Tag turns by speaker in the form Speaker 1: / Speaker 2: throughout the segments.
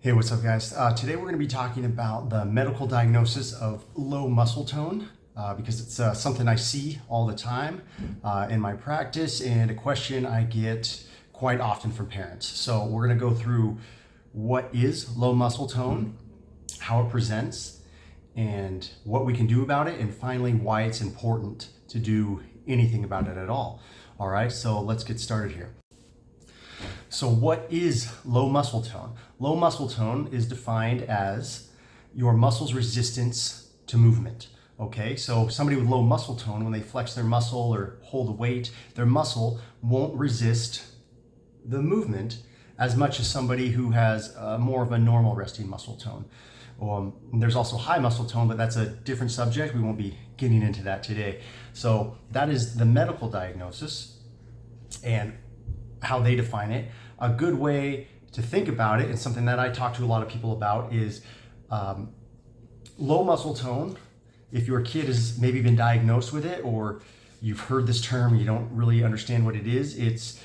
Speaker 1: Hey, what's up, guys? Today we're going to be talking about the medical diagnosis of low muscle tone because it's something I see all the time in my practice and a question I get quite often from parents. So we're going to go through what is low muscle tone, how it presents, and what we can do about it, and finally why it's important to do anything about it at all. All right, so let's get started here. So what is low muscle tone? Low muscle tone is defined as your muscle's resistance to movement. Okay, so somebody with low muscle tone, when they flex their muscle or hold a weight, their muscle won't resist the movement as much as somebody who has more of a normal resting muscle tone. There's also high muscle tone, but that's a different subject. We won't be getting into that today. So that is the medical diagnosis and how they define it. A good way to think about it, and something that I talk to a lot of people about, is low muscle tone. If your kid has maybe been diagnosed with it, or you've heard this term and you don't really understand what it is, it's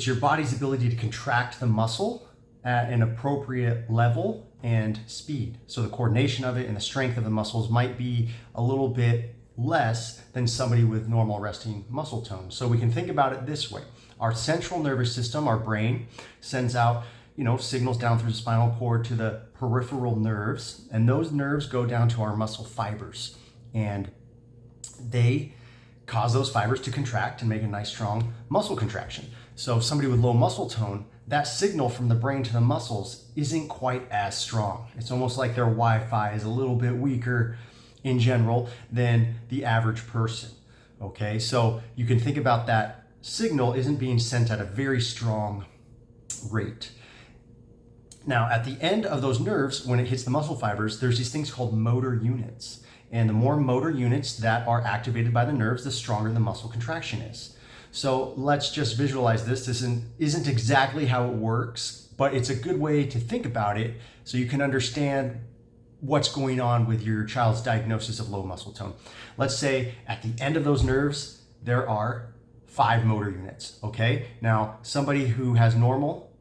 Speaker 1: your body's ability to contract the muscle at an appropriate level and speed. So the coordination of it and the strength of the muscles might be a little bit less than somebody with normal resting muscle tone. So we can think about it this way. Our central nervous system, our brain, sends out signals down through the spinal cord to the peripheral nerves, and those nerves go down to our muscle fibers, and they cause those fibers to contract and make a nice strong muscle contraction. So somebody with low muscle tone, that signal from the brain to the muscles isn't quite as strong. It's almost like their Wi-Fi is a little bit weaker in general than the average person. Okay, so you can think about that signal isn't being sent at a very strong rate. Now, at the end of those nerves, when it hits the muscle fibers, there's these things called motor units. And the more motor units that are activated by the nerves, the stronger the muscle contraction is. So let's just visualize this. This isn't exactly how it works, but it's a good way to think about it so you can understand what's going on with your child's diagnosis of low muscle tone. Let's say at the end of those nerves, there are 5 motor units, okay? Now, somebody who has normal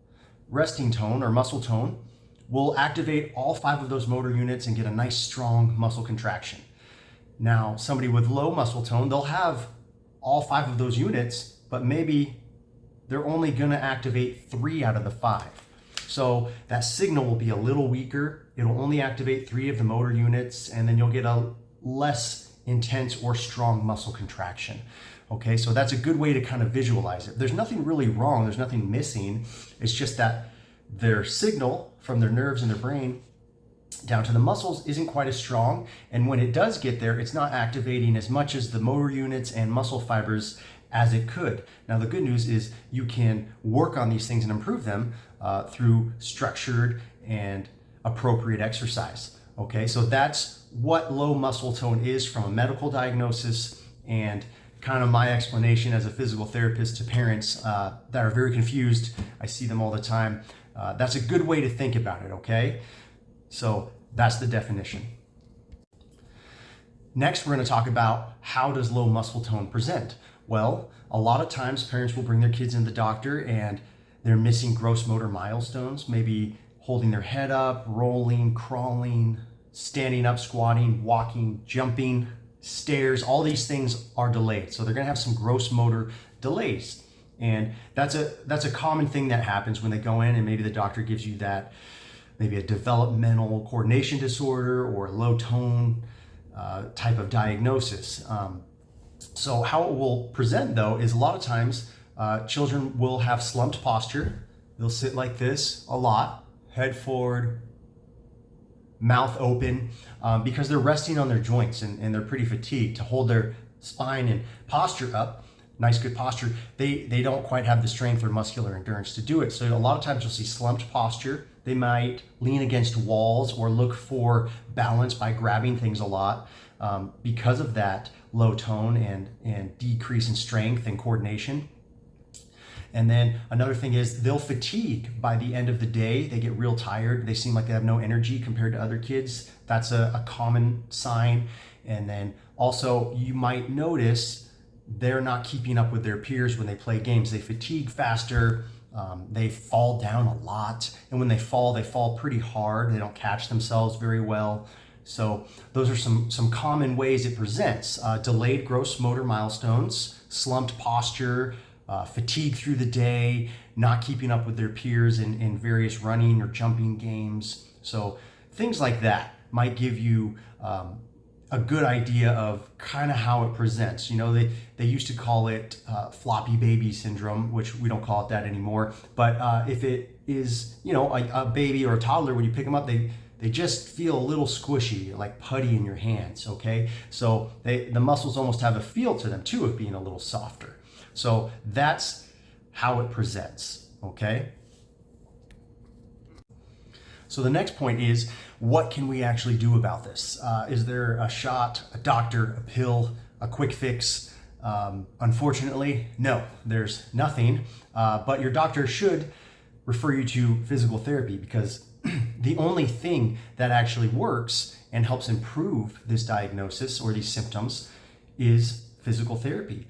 Speaker 1: resting tone or muscle tone will activate all 5 of those motor units and get a nice strong muscle contraction. Now, somebody with low muscle tone, they'll have all 5 of those units, but maybe they're only gonna activate 3 out of the 5. So that signal will be a little weaker. It'll only activate 3 of the motor units, and then you'll get a less intense or strong muscle contraction. Okay, so that's a good way to kind of visualize it. There's nothing really wrong, there's nothing missing. It's just that their signal from their nerves and their brain down to the muscles isn't quite as strong. And when it does get there, it's not activating as much as the motor units and muscle fibers as it could. Now, the good news is you can work on these things and improve them through structured and appropriate exercise. Okay, so that's what low muscle tone is from a medical diagnosis, and kind of my explanation as a physical therapist to parents that are very confused. I see them all the time. That's a good way to think about it, okay? So that's the definition. Next, we're going to talk about how does low muscle tone present? Well, a lot of times parents will bring their kids in the doctor and they're missing gross motor milestones, maybe holding their head up, rolling, crawling, standing up, squatting, walking, jumping, stairs. All these things are delayed. So they're going to have some gross motor delays. And that's a common thing that happens when they go in, and maybe the doctor gives you that, maybe a developmental coordination disorder or a low tone type of diagnosis. So how it will present, though, is a lot of times children will have slumped posture. They'll sit like this a lot, head forward, mouth open, because they're resting on their joints and they're pretty fatigued. To hold their spine and posture up, nice good posture, they don't quite have the strength or muscular endurance to do it. So a lot of times you'll see slumped posture. They might lean against walls or look for balance by grabbing things a lot because of that low tone and decrease in strength and coordination. And then another thing is they'll fatigue by the end of the day. They get real tired. They seem like they have no energy compared to other kids. That's a common sign. And then also you might notice they're not keeping up with their peers when they play games. They fatigue faster. They fall down a lot, and when they fall pretty hard. They don't catch themselves very well. So those are some common ways it presents. Delayed gross motor milestones, slumped posture, fatigue through the day, not keeping up with their peers in various running or jumping games. So things like that might give you a good idea of kind of how it presents. They used to call it floppy baby syndrome, which we don't call it that anymore. But if it is, a baby or a toddler, when you pick them up, they just feel a little squishy, like putty in your hands, okay? So the muscles almost have a feel to them too of being a little softer. So that's how it presents, okay? So the next point is, what can we actually do about this? Is there a shot, a doctor, a pill, a quick fix? Unfortunately, no, there's nothing, but your doctor should refer you to physical therapy, because the only thing that actually works and helps improve this diagnosis or these symptoms is physical therapy.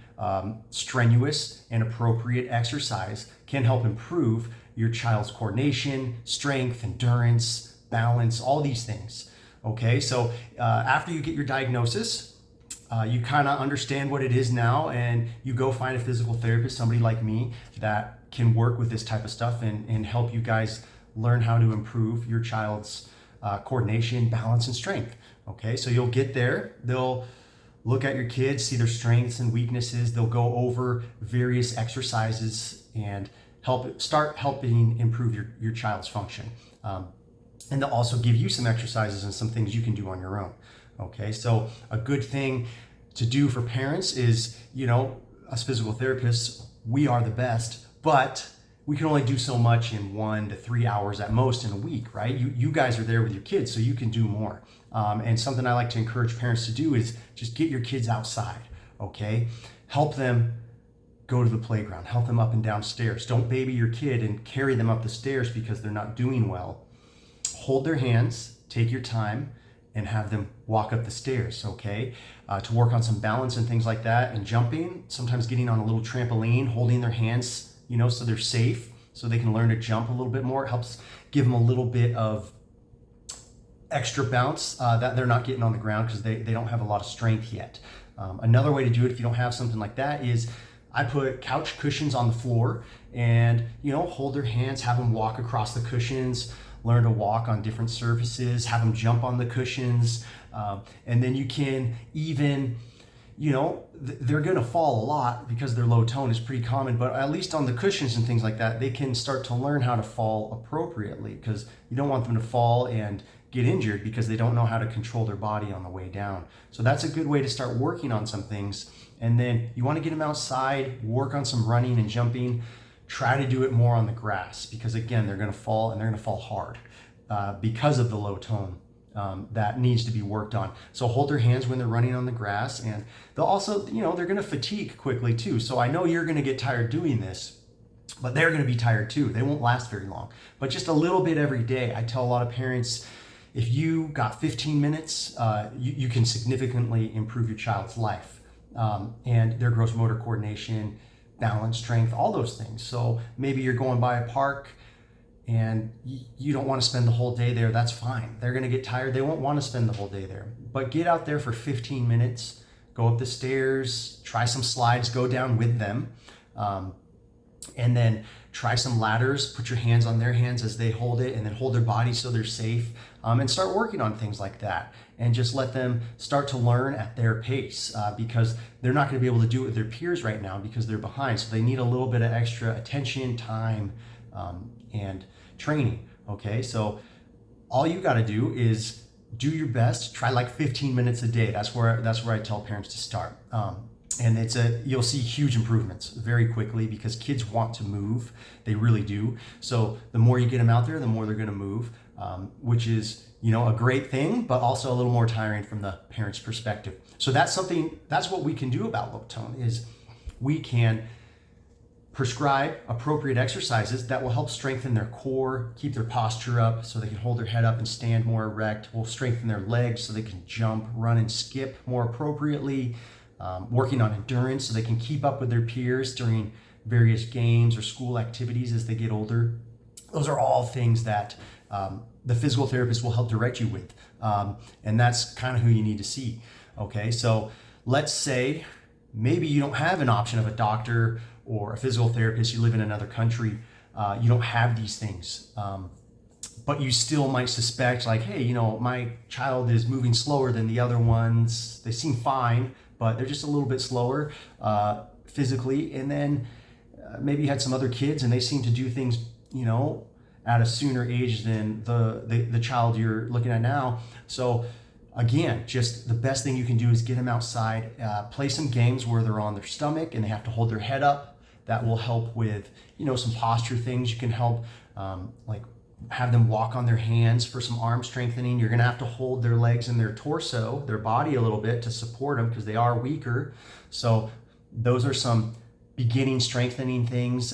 Speaker 1: Strenuous and appropriate exercise can help improve your child's coordination, strength, endurance, balance, all these things. Okay, so after you get your diagnosis, you kind of understand what it is now, and you go find a physical therapist, somebody like me, that can work with this type of stuff and help you guys learn how to improve your child's coordination, balance, and strength. Okay, so you'll get there. They'll look at your kids, see their strengths and weaknesses. They'll go over various exercises and start helping improve your child's function. And they'll also give you some exercises and some things you can do on your own. Okay, so a good thing to do for parents is, us physical therapists, we are the best, but we can only do so much in 1 to 3 hours at most in a week, right? You guys are there with your kids, so you can do more. And something I like to encourage parents to do is just get your kids outside, okay? Help them go to the playground, help them up and down stairs. Don't baby your kid and carry them up the stairs because they're not doing well. Hold their hands, take your time, and have them walk up the stairs, okay? To work on some balance and things like that, and jumping, sometimes getting on a little trampoline, holding their hands, so they're safe, so they can learn to jump a little bit more. It helps give them a little bit of extra bounce that they're not getting on the ground because they don't have a lot of strength yet. Another way to do it if you don't have something like that is I put couch cushions on the floor and, hold their hands, have them walk across the cushions, learn to walk on different surfaces, have them jump on the cushions, and then you can even, they're going to fall a lot because their low tone is pretty common, but at least on the cushions and things like that, they can start to learn how to fall appropriately, because you don't want them to fall and get injured because they don't know how to control their body on the way down. So that's a good way to start working on some things. And then you want to get them outside, work on some running and jumping. Try to do it more on the grass, because again, they're going to fall, and they're going to fall hard because of the low tone. That needs to be worked on. So hold their hands when they're running on the grass, and they'll also, they're going to fatigue quickly too. So I know you're going to get tired doing this, but they're going to be tired too. They won't last very long, but just a little bit every day. I tell a lot of parents, if you got 15 minutes, you can significantly improve your child's life and their gross motor coordination, balance, strength, all those things. So maybe you're going by a park and you don't want to spend the whole day there. That's fine. They're going to get tired. They won't want to spend the whole day there. But get out there for 15 minutes, go up the stairs, try some slides, go down with them, and then try some ladders. Put your hands on their hands as they hold it, and then hold their body so they're safe, and start working on things like that. And just let them start to learn at their pace, because they're not going to be able to do it with their peers right now because they're behind. So they need a little bit of extra attention, time, and training. Okay, so all you got to do is do your best. Try like 15 minutes a day. That's where I tell parents to start. And you'll see huge improvements very quickly, because kids want to move. They really do. So the more you get them out there, the more they're going to move, which is, a great thing, but also a little more tiring from the parent's perspective. So that's what we can do about low tone, is we can prescribe appropriate exercises that will help strengthen their core, keep their posture up so they can hold their head up and stand more erect. We'll strengthen their legs so they can jump, run, and skip more appropriately. Working on endurance so they can keep up with their peers during various games or school activities as they get older. Those are all things that the physical therapist will help direct you with. And that's kind of who you need to see. Okay, so let's say maybe you don't have an option of a doctor or a physical therapist, you live in another country, you don't have these things. But you still might suspect like, hey, my child is moving slower than the other ones. They seem fine, but they're just a little bit slower physically. And then maybe you had some other kids and they seem to do things, at a sooner age than the child you're looking at now. So again, just the best thing you can do is get them outside, play some games where they're on their stomach and they have to hold their head up. That will help with, some posture things. You can help like have them walk on their hands for some arm strengthening. You're gonna have to hold their legs and their torso, their body a little bit to support them because they are weaker. So those are some beginning strengthening things.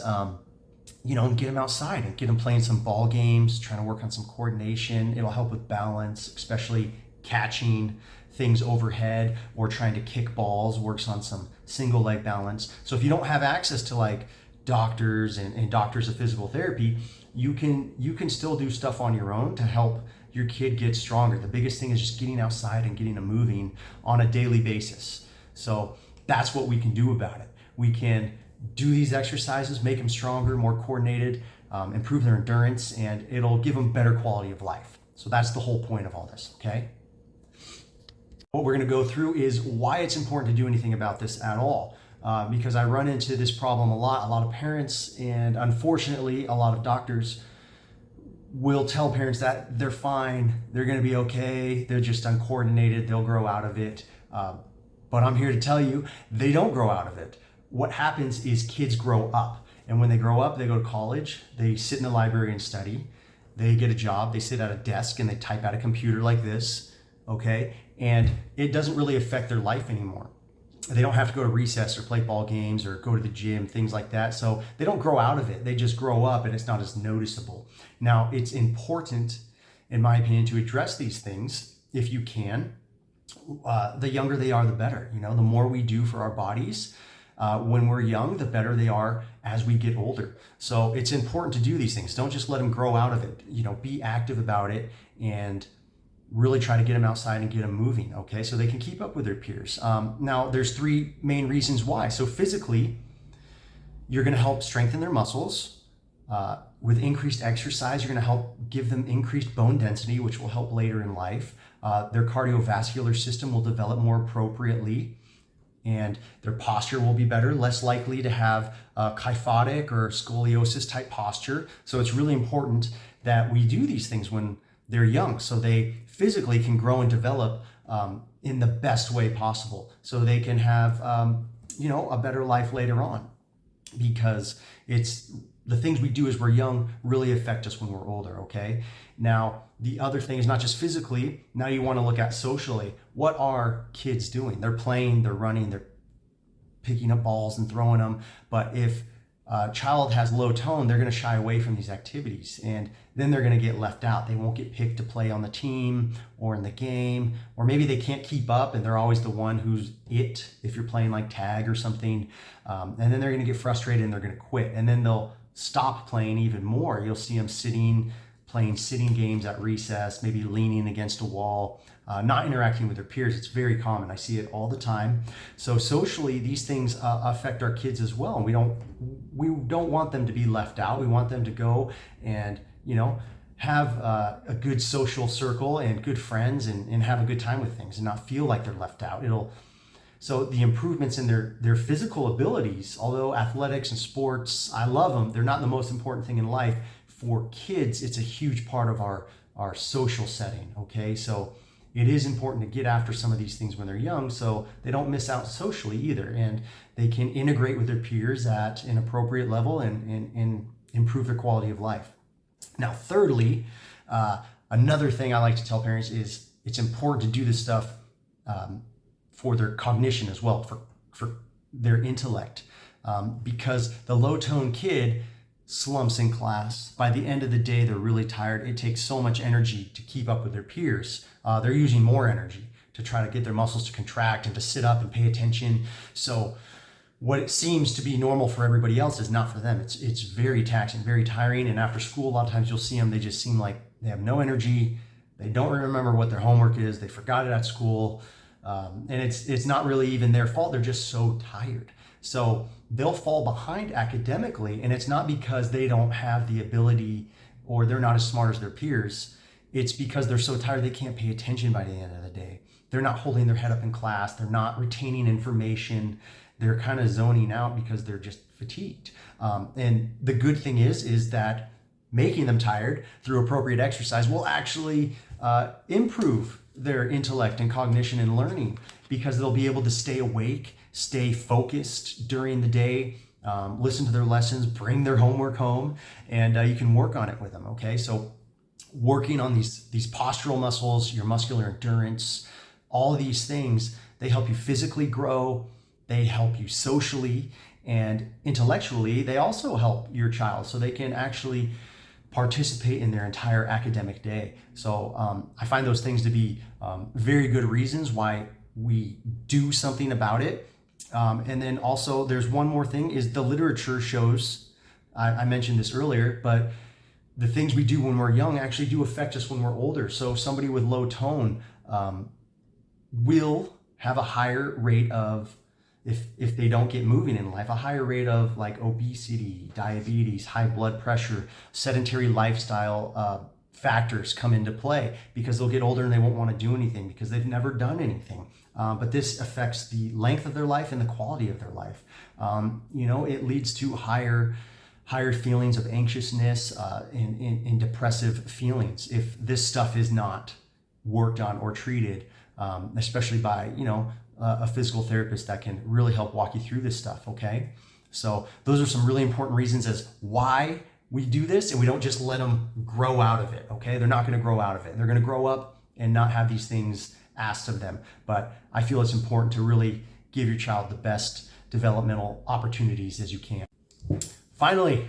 Speaker 1: And get them outside and get them playing some ball games, trying to work on some coordination. It'll help with balance, especially catching things overhead or trying to kick balls, works on some single leg balance. So if you don't have access to like doctors and doctors of physical therapy, you can still do stuff on your own to help your kid get stronger. The biggest thing is just getting outside and getting them moving on a daily basis. So that's what we can do about it. We can do these exercises, make them stronger, more coordinated, improve their endurance, and it'll give them better quality of life. So that's the whole point of all this, okay? What we're gonna go through is why it's important to do anything about this at all. Because I run into this problem a lot of parents, and unfortunately, a lot of doctors will tell parents that they're fine, they're gonna be okay, they're just uncoordinated, they'll grow out of it. But I'm here to tell you, they don't grow out of it. What happens is kids grow up, and when they grow up, they go to college, they sit in the library and study, they get a job, they sit at a desk and they type at a computer like this, okay? And it doesn't really affect their life anymore. They don't have to go to recess or play ball games or go to the gym, things like that. So they don't grow out of it. They just grow up and it's not as noticeable. Now, it's important, in my opinion, to address these things if you can. The younger they are, the better. The more we do for our bodies when we're young, the better they are as we get older. So it's important to do these things. Don't just let them grow out of it. Be active about it and really try to get them outside and get them moving, okay? So they can keep up with their peers. Now, there's three main reasons why. So physically, you're gonna help strengthen their muscles. With increased exercise, you're gonna help give them increased bone density, which will help later in life. Their cardiovascular system will develop more appropriately, and their posture will be better, less likely to have kyphotic or scoliosis type posture. So it's really important that we do these things when they're young, so they physically can grow and develop in the best way possible, so they can have a better life later on. Because it's the things we do as we're young really affect us when we're older, okay? Now, the other thing is not just physically, now you want to look at socially. What are kids doing? They're playing, they're running, they're picking up balls and throwing them, but if a child has low tone, they're going to shy away from these activities, and then they're going to get left out. They won't get picked to play on the team or in the game, or maybe they can't keep up and they're always the one who's it if you're playing like tag or something, and then they're going to get frustrated and they're going to quit, and then they'll stop playing even more. You'll see them playing sitting games at recess, maybe leaning against a wall, not interacting with their peers. It's very common. I see it all the time. So socially, these things affect our kids as well. And we don't want them to be left out. We want them to go and, have a good social circle and good friends and have a good time with things and not feel like they're left out. So the improvements in their physical abilities, although athletics and sports, I love them, they're not the most important thing in life. For kids, it's a huge part of our social setting, okay? So it is important to get after some of these things when they're young so they don't miss out socially either, and they can integrate with their peers at an appropriate level and improve their quality of life. Now, thirdly, another thing I like to tell parents is it's important to do this stuff for their cognition as well, for their intellect, because the low-tone kid slumps in class. By the end of the day, they're really tired. It takes so much energy to keep up with their peers. They're using more energy to try to get their muscles to contract and to sit up and pay attention. So what it seems to be normal for everybody else is not for them. It's very taxing, very tiring. And after school, a lot of times you'll see them, they just seem like they have no energy. They don't remember what their homework is. They forgot it at school. And it's not really even their fault. They're just so tired. So they'll fall behind academically, and it's not because they don't have the ability or they're not as smart as their peers. It's because they're so tired they can't pay attention by the end of the day. They're not holding their head up in class. They're not retaining information. They're kind of zoning out because they're just fatigued. And the good thing is that making them tired through appropriate exercise will actually improve their intellect and cognition and learning, because they'll be able to stay awake, stay focused during the day, listen to their lessons, bring their homework home, and you can work on it with them. Okay, so working on these postural muscles, your muscular endurance, all of these things, they help you physically grow, they help you socially, and intellectually, they also help your child so they can actually participate in their entire academic day. So I find those things to be very good reasons why we do something about it. And then also there's one more thing, is the literature shows, I mentioned this earlier, but the things we do when we're young actually do affect us when we're older. So somebody with low tone will have a higher rate of, if they don't get moving in life, a higher rate of like obesity, diabetes, high blood pressure, sedentary lifestyle factors come into play, because they'll get older and they won't want to do anything because they've never done anything. But this affects the length of their life and the quality of their life. It leads to higher feelings of anxiousness and depressive feelings if this stuff is not worked on or treated, especially by, a physical therapist that can really help walk you through this stuff, okay? So those are some really important reasons as why we do this, and we don't just let them grow out of it, okay? They're not gonna grow out of it. They're gonna grow up and not have these things asked of them. But I feel it's important to really give your child the best developmental opportunities as you can. Finally,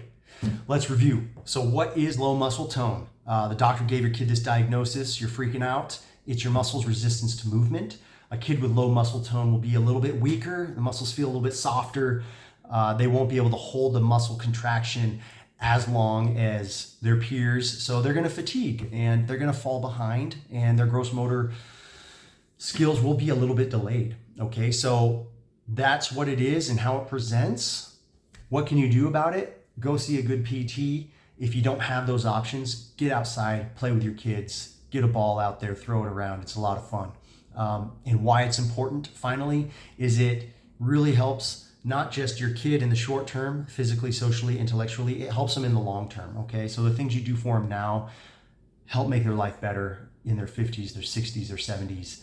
Speaker 1: let's review. So what is low muscle tone? The doctor gave your kid this diagnosis, you're freaking out. It's your muscles' resistance to movement. A kid with low muscle tone will be a little bit weaker. The muscles feel a little bit softer. They won't be able to hold the muscle contraction as long as their peers. So they're gonna fatigue and they're gonna fall behind, and their gross motor skills will be a little bit delayed. Okay, so that's what it is and how it presents. What can you do about it? Go see a good PT. If you don't have those options, get outside, play with your kids, get a ball out there, throw it around. It's a lot of fun. And why it's important, finally, is it really helps not just your kid in the short term, physically, socially, intellectually, it helps them in the long term, okay? So the things you do for them now help make their life better in their 50s, their 60s, their 70s.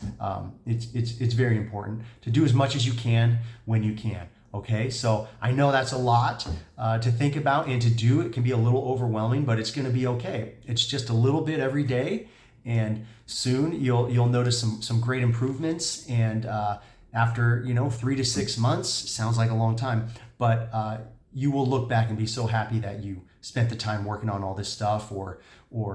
Speaker 1: It's very important to do as much as you can when you can, okay? So I know that's a lot to think about and to do. It can be a little overwhelming, but it's gonna be okay. It's just a little bit every day, and soon you'll notice some great improvements. And after 3 to 6 months, sounds like a long time, but you will look back and be so happy that you spent the time working on all this stuff, or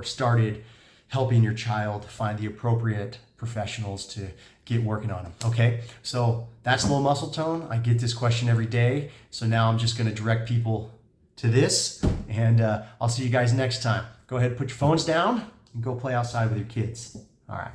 Speaker 1: started helping your child find the appropriate professionals to get working on them. Okay, so that's low muscle tone. I get this question every day, so now I'm just going to direct people to this, and I'll see you guys next time. Go ahead, put your phones down and go play outside with your kids. All right.